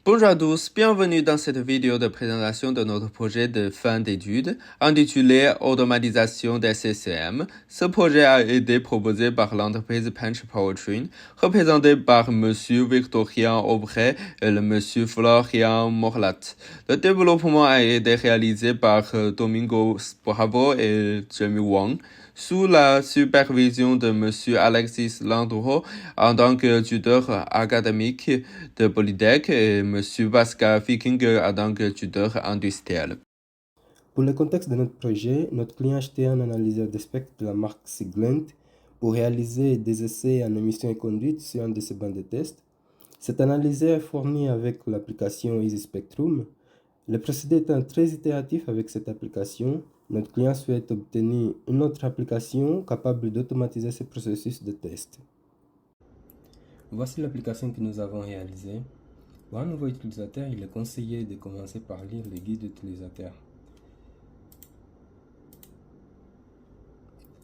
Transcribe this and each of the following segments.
Bonjour à tous, bienvenue dans cette vidéo de présentation de notre projet de fin d'études intitulé Automatisation des CCM. Ce projet a été proposé par l'entreprise Punch Powertrain, représenté par Monsieur Victorien Aubray et le Monsieur Florian Morlat. Le développement a été réalisé par Domingo Bravo et Jamie Wang, sous la supervision de Monsieur Alexis Landreau en tant que tuteur académique de Polytech et Monsieur Pascal Fikinger en tant que tuteur industriel. Pour le contexte de notre projet, notre client achetait un analyseur de spectre de la marque Siglent pour réaliser des essais en émission et conduite sur un de ses bancs de test. Cet analyseur est fourni avec l'application Easy Spectrum. Le procédé étant très itératif avec cette application, notre client souhaite obtenir une autre application capable d'automatiser ce processus de test. Voici l'application que nous avons réalisée. Pour un nouveau utilisateur, il est conseillé de commencer par lire le guide utilisateur.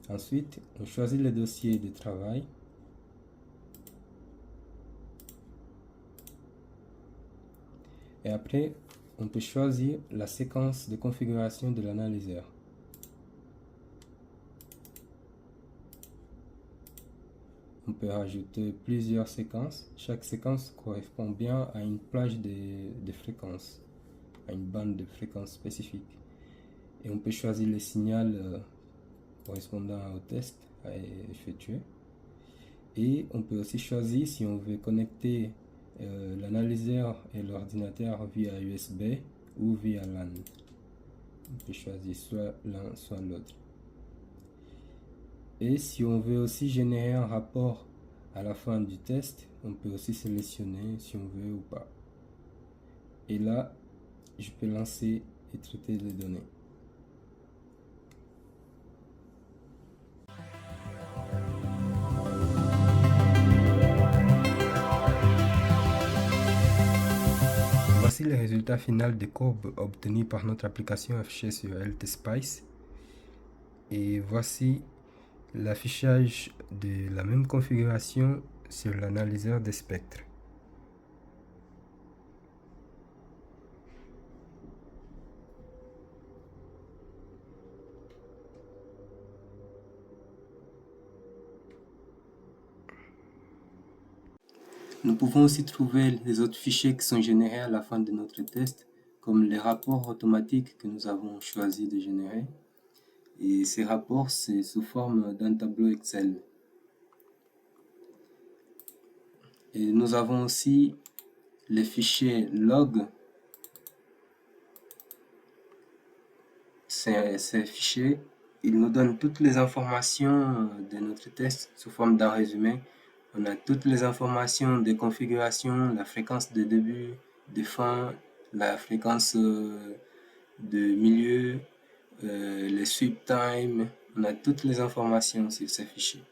Ensuite, on choisit le dossier de travail. Et après, on peut choisir la séquence de configuration de l'analyseur. On peut rajouter plusieurs séquences. Chaque séquence correspond bien à une plage de fréquences, à une bande de fréquences spécifique. Et on peut choisir le signal correspondant au test à effectuer. Et on peut aussi choisir si on veut connecter l'analyseur et l'ordinateur via USB ou via LAN. On peut choisir soit l'un soit l'autre. Et si on veut aussi générer un rapport à la fin du test, on peut aussi sélectionner si on veut ou pas. Et là, je peux lancer et traiter les données. Voici le résultat final des courbes obtenues par notre application affichée sur LTSpice. Et voici l'affichage de la même configuration sur l'analyseur des spectres. Nous pouvons aussi trouver les autres fichiers qui sont générés à la fin de notre test, comme les rapports automatiques que nous avons choisi de générer. Et ces rapports, c'est sous forme d'un tableau Excel. Et nous avons aussi les fichiers log. Ces fichiers, ils nous donnent toutes les informations de notre test sous forme d'un résumé. On a toutes les informations de configuration, la fréquence de début, de fin, la fréquence de milieu, les sweep time. On a toutes les informations sur ces fichiers.